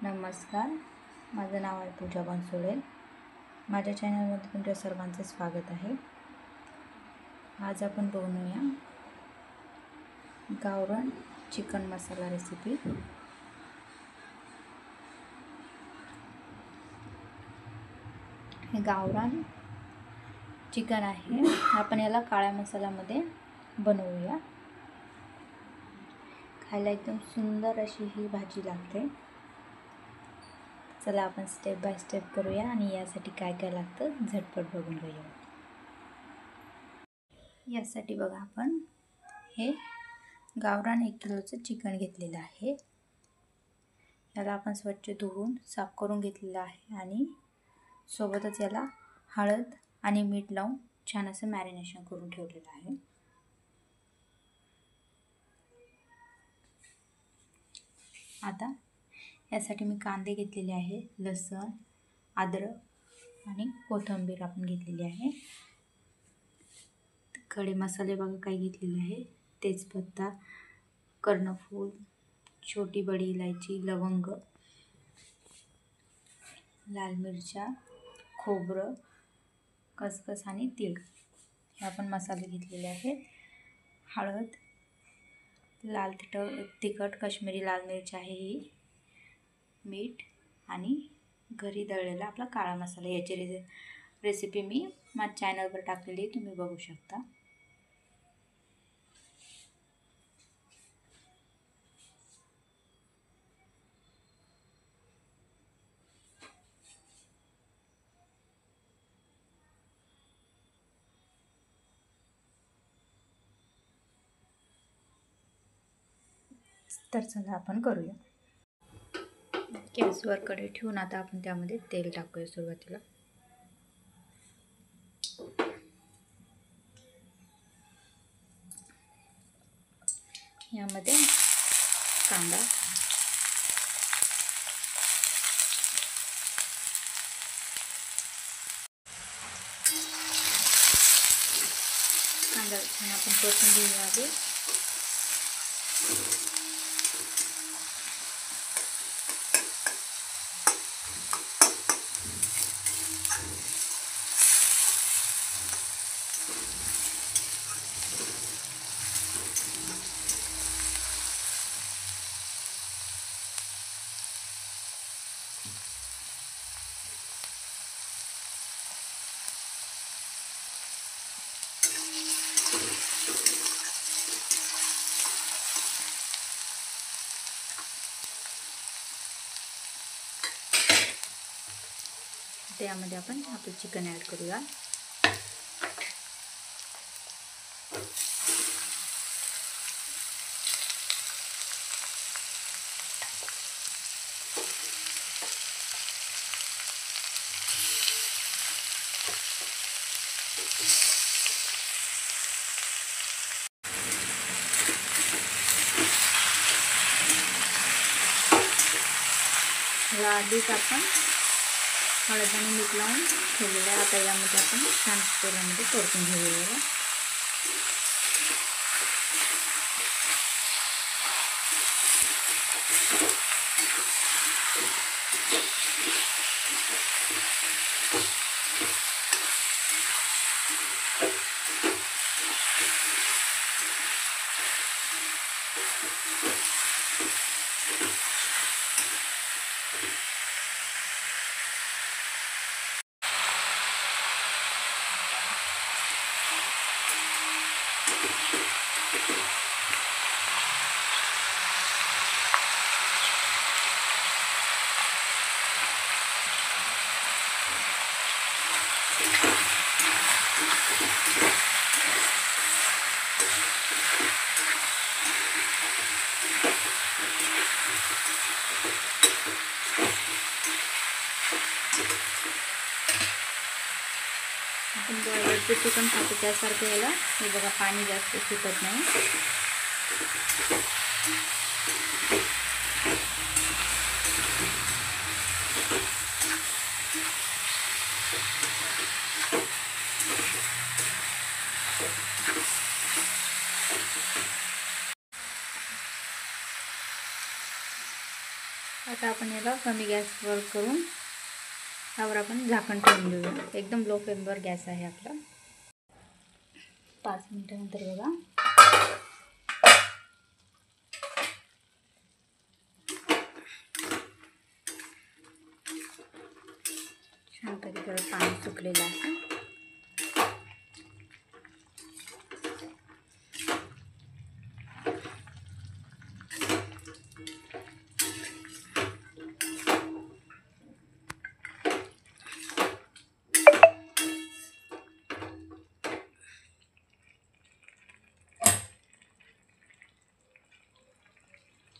नमस्कार, माझं नाव आहे पूजा बनसोडे। माझ्या चॅनलमध्ये तुमच्या सर्वांचे स्वागत आहे। आज आपण बनवूया गावरान चिकन मसाला रेसिपी। हे गावरान चिकन आहे, आपण याला काळ्या मसाल्यामध्ये बनवूया। खायला एकदम सुंदर अशी ही भाजी लागते। चला आपण स्टेप बाय स्टेप करूया आणि यासाठी काय काय लागतं झटपट बघून घेऊया। यासाठी बघा, आपण हे गावरान 1 किलोचं चिकन घेतलेलं आहे। याला आपण स्वच्छ धुवून साफ करून घेतलेलं आहे आणि सोबतच याला हळद आणि मीठ लावून छान असं मॅरिनेशन करून ठेवलेलं आहे। आता यासाठी मी कांदे घेतलेले आहे, लसूण, अद्रक आणि कोथिंबीर आपण घेतलेली आहे। खडे मसाले बघा काय घेतलेले आहे, तेजपत्ता, कर्णफूल, छोटी बडी इलायची, लवंग, लाल मिरच्या, खोबरं, खसखस आणि तीळ हे आपण मसाले घेतलेले आहेत। हळद, लाल तिखट काश्मीरी लाल मिरच आहे ही, मीठ आणि घरी दळलेला आपला काळा मसाला। याची रेसिपी मी माझ्या चॅनलवर टाकलेली आहे, तुम्ही बघू शकता। तर चला आपण करूया। गॅसवर कढई ठेवून आता आपण त्यामध्ये तेल टाकूया। सुरुवातीला यामध्ये कांदा, छान आपण परतून घेऊया आधी। त्यामध्ये आपण आपलं चिकन ॲड करूया। आधीच आपण हळद आणि मीठ लावून ठेवलेलं आहे। आता यामध्ये आपण छान तेलामध्ये परतून घेऊया। आपण बॉयलरचं चिकन खातो त्यासारखं याला हे बघा, पाणी जास्त सुटत नाही। आता आपण याला कमी गॅसवर करून यावर आपण झाकण ठेवून देऊया. एकदम लो फ्लेमवर गॅस आहे आपला. 5 मिनिटानंतर बघा छानपैकी त्याला पाणी सुटलेलं आहे.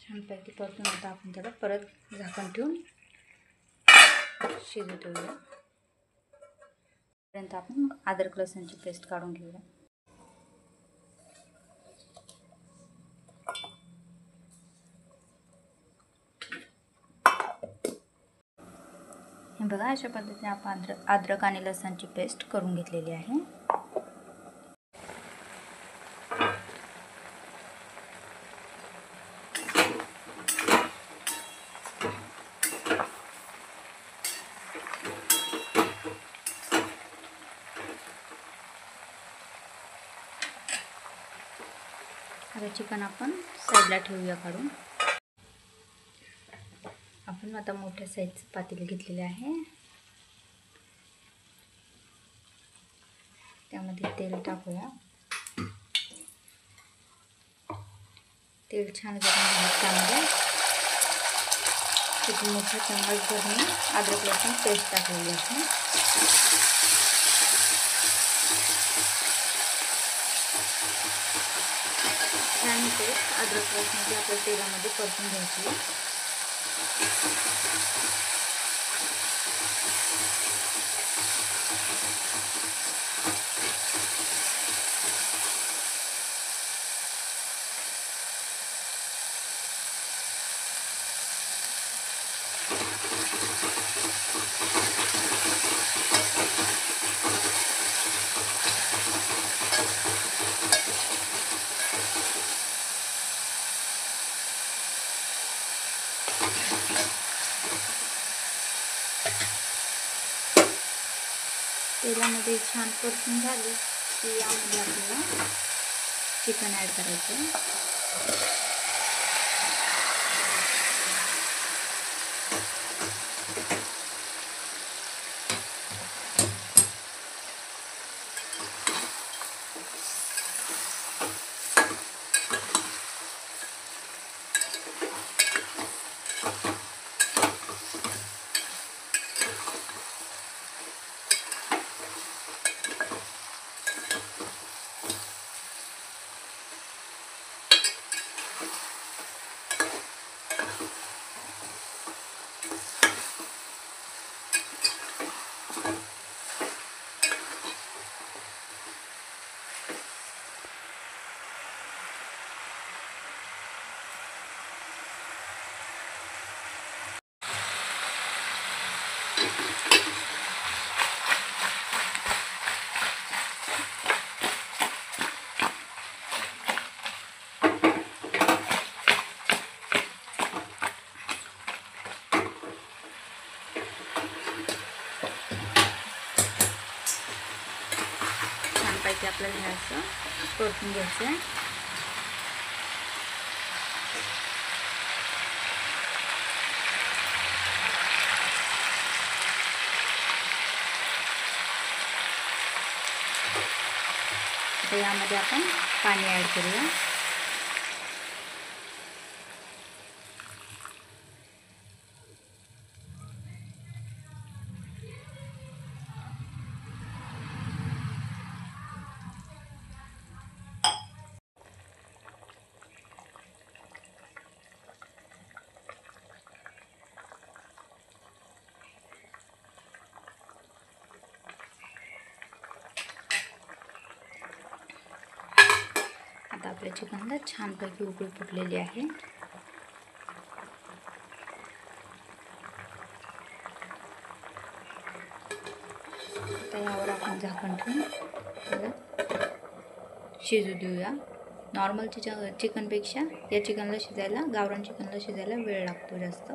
छानपैकी परतून आता आपण त्याला परत झाकण ठेवून शिजू देऊया. पर्यंत आपण अद्रक लसूणची पेस्ट काढून घेऊया. हे बघा अशा पद्धतीने आपण अद्रक आणि लसणची पेस्ट करून घेतलेली आहे. आता चिकन आपण साईडला ठेवूया काढून. आपण आता मोठ्या साईजचं पातेलं घेतलेले आहे. त्यामध्ये तेल टाकूया. तेल छान गरम झालं त्यामध्ये एक मोठा चम्मच भरून अद्रक लसूण पेस्ट टाकलेली आहे. छान पेस्ट अद्रक लसूणची आपल्या तेलामध्ये परतून घ्यायची. तेलामध्ये छान परतून झाली की यामध्ये आपल्याला चिकन ॲड करायचं. छानपैकी आपल्याला हे असं परतून घ्यायचं आहे. आता यामध्ये आपण पाणी ॲड करूया. आता आपल्या चिकनला छानपैकी उकळी फुटलेली आहे. आता यावर आपण झाकण ठेवून शिजू देऊया. नॉर्मल चिकनपेक्षा या चिकनला शिजायला, गावरान चिकनला शिजायला वेळ लागतो जास्त.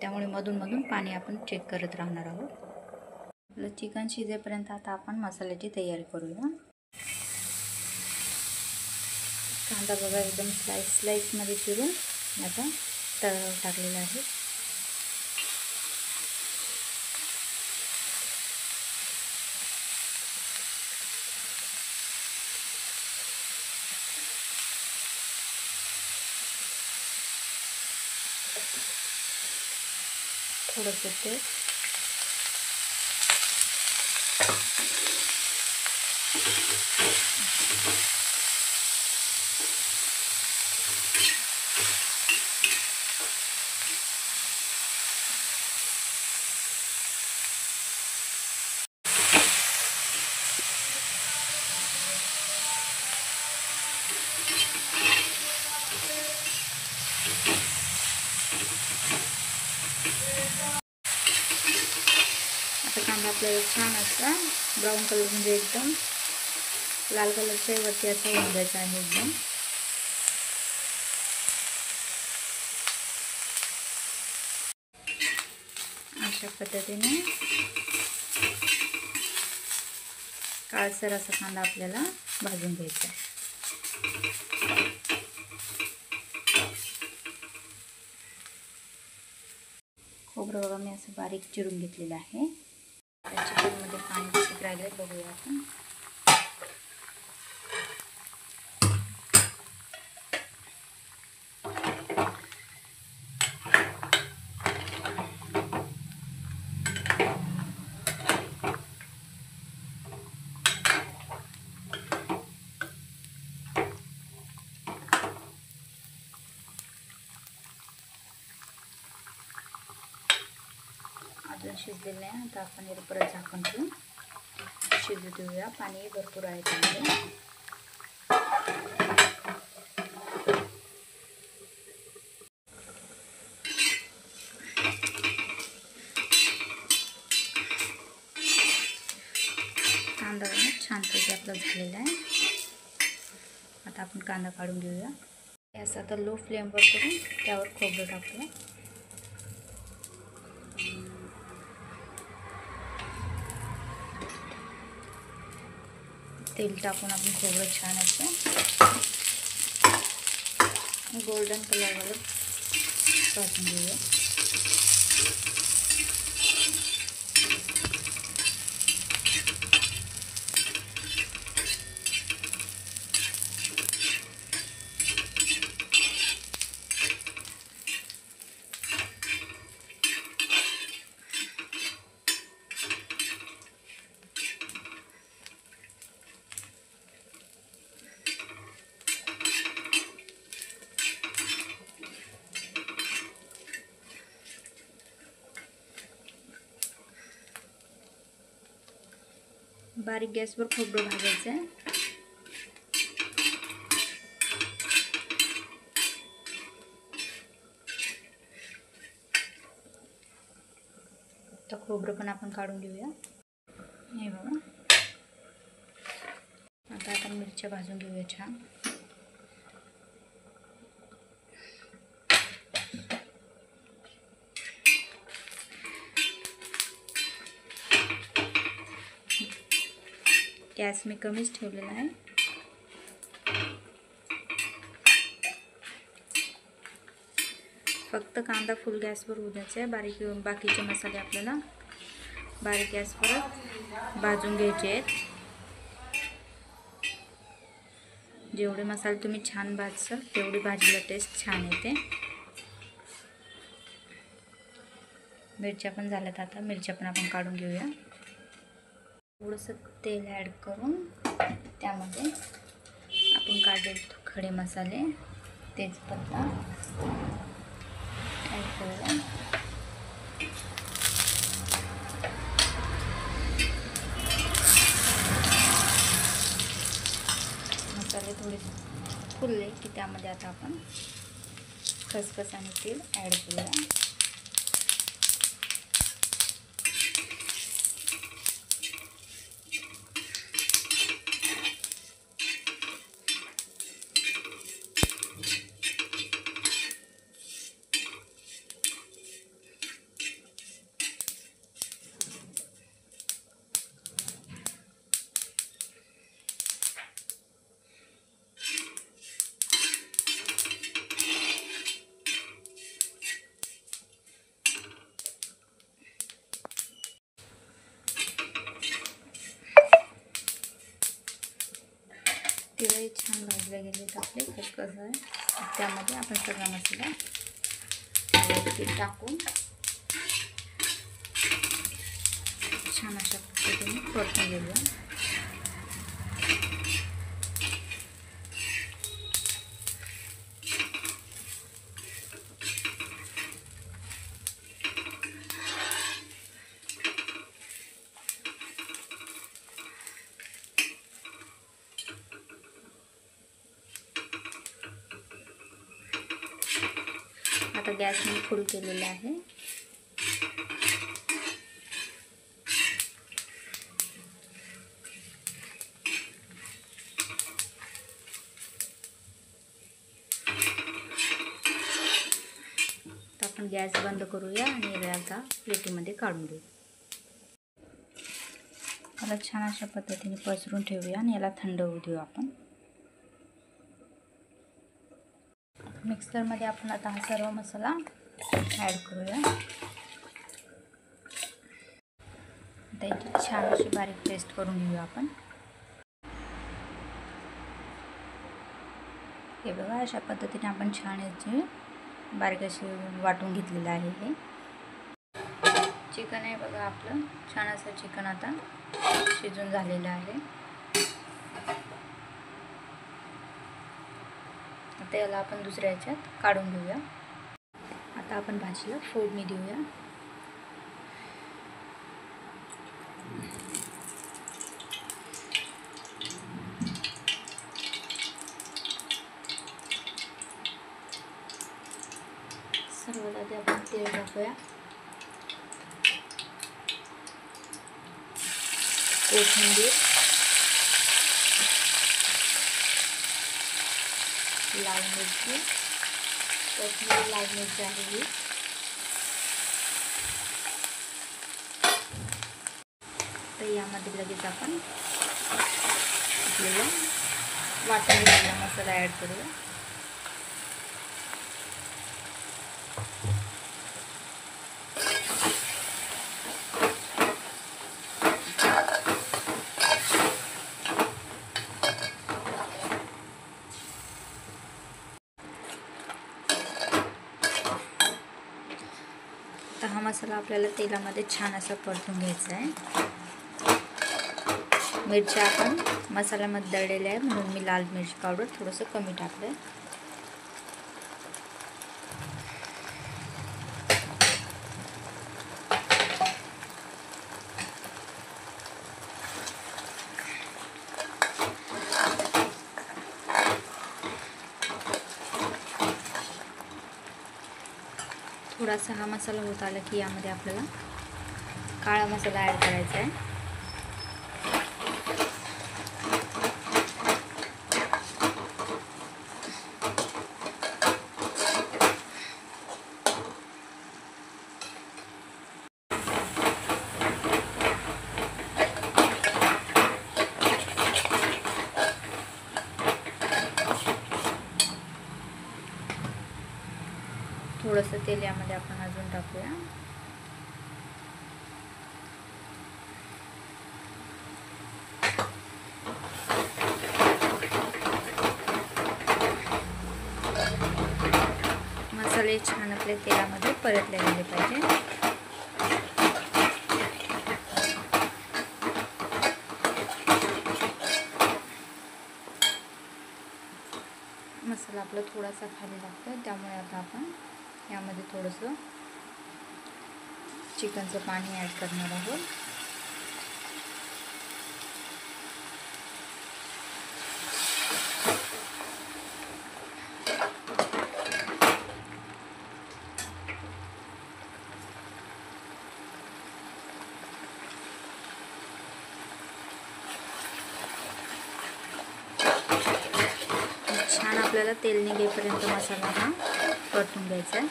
त्यामुळे मधून मधून पाणी आपण चेक करत राहणार आहोत. आपलं चिकन शिजेपर्यंत आता आपण मसाल्याची तयारी करूया. कांदा बघा एकदम स्लाइसमध्ये चिरून आता तव्यावर टाकलेला आहे. थोडंसं तेल, आता कांदा आपल्याला छान असा ब्राऊन कलर म्हणजे एकदम लाल कलरच्या वरती असा होऊन द्यायचा आहे. एकदम अशा पद्धतीने काळसर असा कांदा आपल्याला भाजून घ्यायचा आहे. खोबरं बघा मी असं बारीक चिरून घेतलेलं आहे. त्या चिकनमध्ये पाणी किती राहिले बघूया आपण. अजून शिजलेलं नाही. आता आपण याला परत झाकण ठेवून शिजू देऊया. पाणी भरपूर आहे त्यामध्ये. कांदा छानपैकी आपला झालेला आहे. आता आपण कांदा काढून घेऊया. गॅस आता लो फ्लेमवर करून त्यावर खोबरं टाकूया. तेल टाकून आपण खोबरं छान असं गोल्डन कलरवर भाजून घेऊया. बारीक गॅसवर खोबरं भाजायचं आहे. तर खोबरं पण आपण काढून घेऊया. हे बघा आता आपण मिरच्या भाजून घेऊया छान. गॅस मी कमीच ठेवलेला आहे. फक्त कांदा फुल गॅसवर होऊ द्यायचा आहे. बाकीचे मसाले आपल्याला बारीक गॅसवर भाजून घ्यायचे आहेत. जेवढे मसाले तुम्ही छान भाजसाल तेवढी भाजीला टेस्ट छान येते. मिरच्या पण झाल्यात. आता मिरच्या पण आपण काढून घेऊया. थोडंसं तेल ॲड करून त्यामध्ये आपण काढलेले खडे मसाले, तेजपत्ता ॲड करूया. मसाले थोडे फुलले की त्यामध्ये आता आपण खसखस आणि तेल ॲड करूया. आपले खसखस आहे, त्यामध्ये आपण सगळा मसाला टाकून छान अशा पद्धतीने परतून घेऊया. आता गॅस मी फुल केलेला आहे. तर आपण गॅस बंद करूया आणि याला आता प्लेटीमध्ये काढून घेऊ. याला छान अशा पद्धतीने पसरून ठेवूया आणि याला थंड होऊ देऊ आपण. मिक्सरमध्ये आपण आता हा सर्व मसाला ॲड करूया. त्याची छान अशी बारीक पेस्ट करून घेऊया आपण. हे बघा, अशा पद्धतीने आपण छान याचे बारीक असे वाटून घेतलेलं आहे. हे चिकन आहे बघा, आपलं छान असं चिकन आता शिजून झालेलं आहे. आता याला आपण दुसऱ्या ह्याच्यात काढून घेऊया. आता आपण भाजीला फोडणी देऊया. सर्वात आधी आपण तेल टाकूया. कोथिंबीर, लाल मिरची, कश्मीरी लाल मिरची आहे ही. तर यामध्ये लगेच आपण आपल्याला वाटून घेतलेला मसाला ॲड करूया. तर हा मसाला आपल्याला तेलामध्ये छान असा परतून घ्यायचा आहे. मिरच्या आपण मसाल्यामध्ये दळलेल्या आहे, म्हणून मी लाल मिरची पावडर थोडंसं कमी टाकलं आहे. थोडासा हा मसाला होत आला की यामध्ये आपल्याला काळा मसाला ॲड करायचा आहे. थोडंसं तेल यामध्ये आपण अजून टाकूया. मसाले छान आपल्या तेलामध्ये परतले गेले पाहिजे. मसाला आपला थोडासा खाली लागतो, त्यामुळे आता आपण यामध्ये थोडंसं चिकनचं पाणी ॲड करणार आहोत. छान आपल्याला तेल निघेपर्यंत मसाला हा परतून घ्यायचा आहे.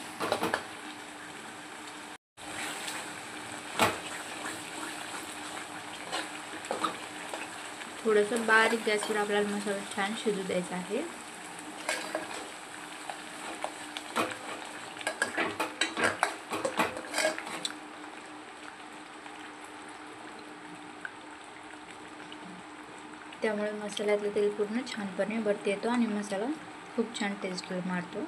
थोडंसं बारीक गॅसवर आपल्याला मसाला छान शिजू द्यायचा आहे. त्यामुळे मसाल्यातलं तेल पूर्ण छानपणे वरती येतो आणि मसाला खूप छान टेस्ट मारतो.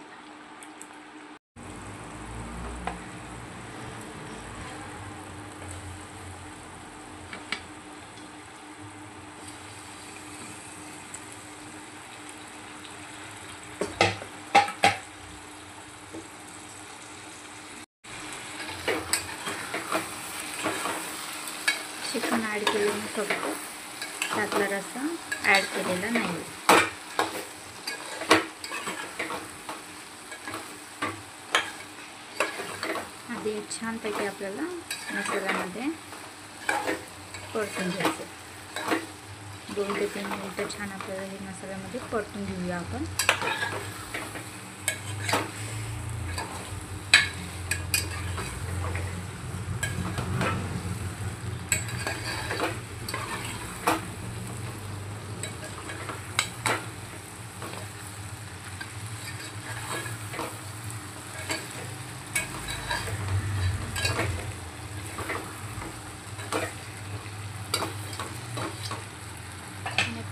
चिकन ॲड केलेलं फक्त, त्यातला रस्सा ॲड केलेला नाही. आधी छानपैकी आपल्याला मसाल्यामध्ये परतून घ्यायचं. 2 ते 3 मिनिटं छान आपल्याला हे मसाल्यामध्ये परतून घेऊया आपण.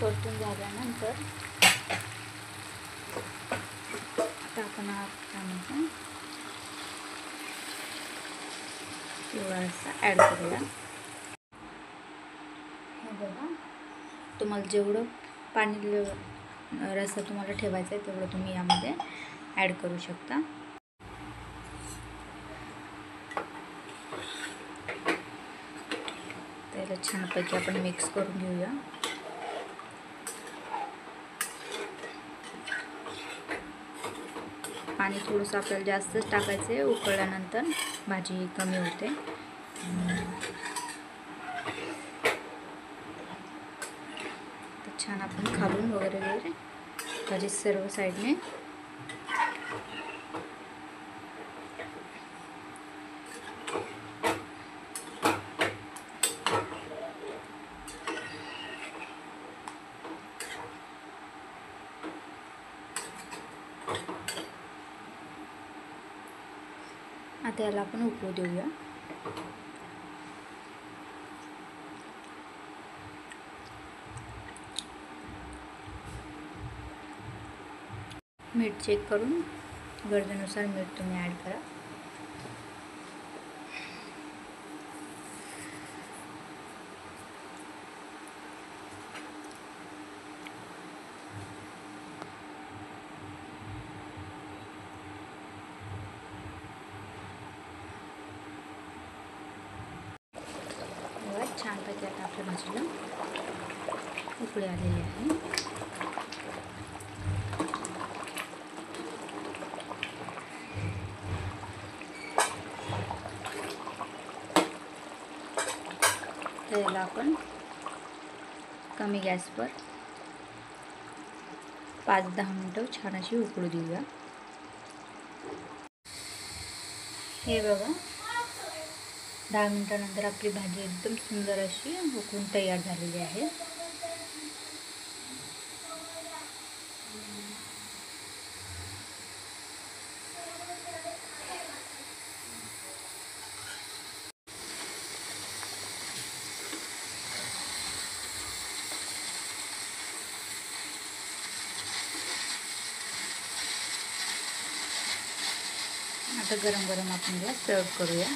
परतून झाल्यानंतर आता आपण त्यामध्ये पिवळा रस्सा ॲड करूया. हे बघा, तुम्हाला जेवढं पाणी रस्सा तुम्हाला ठेवायचा आहे तेवढं तुम्ही यामध्ये ॲड करू शकता. त्याला छानपैकी आपण मिक्स करून घेऊया. पाणी थोडंसं आपल्याला जास्तच टाकायचं आहे, उकळल्यानंतर भाजी कमी होते. तर छान आपण खालून वगैरे भाजी सर्व साईडने आता याला आपण उकळू देऊया. मीठ चेक करून गरजेनुसार मीठ तुम्ही ॲड करा. छानपैकी आता आपल्या भाजीला उकळी आलेली आहे. तर याला आपण कमी गॅसवर 5-10 मिनिटं छान अशी उकळू देऊया. हे बघा, 10 मिनिटानंतर आपली भाजी एकदम सुंदर अशी उकळून तयार झालेली आहे. आता गरम गरम आपण याला सर्व करूया.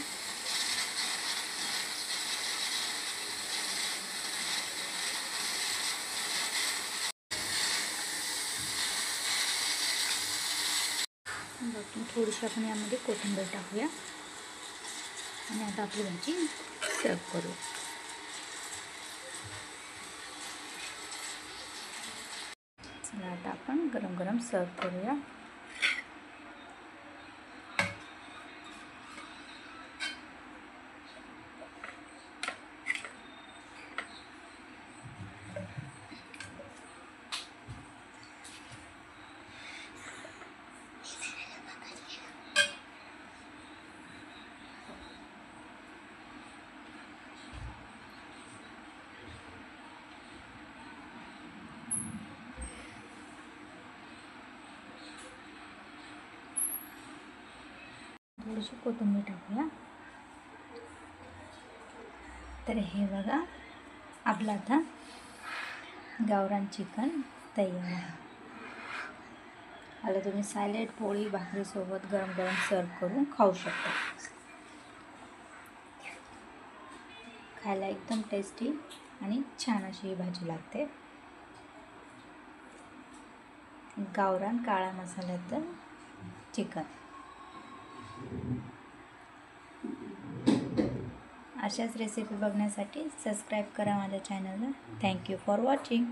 थोडीशी आपण यामध्ये कोथिंबीर टाकूया आणि आता आपली भाजी सर्व करू. चला आता आपण गरम गरम सर्व करूया. थोडीशी कोथिंबीर टाकूया. तर हे बघा, आपलं आता गावरान चिकन तयार आहे. ह्याला तुम्ही सॅलेड, पोळी, भाकरीसोबत गरम गरम सर्व करून खाऊ शकता. खायला एकदम टेस्टी आणि छान अशी ही भाजी लागते. गावरान काळा मसाल्याचं चिकन. अशाच रेसिपी बघण्यासाठी सबस्क्राईब करा माझ्या चॅनलला. Thank you for watching.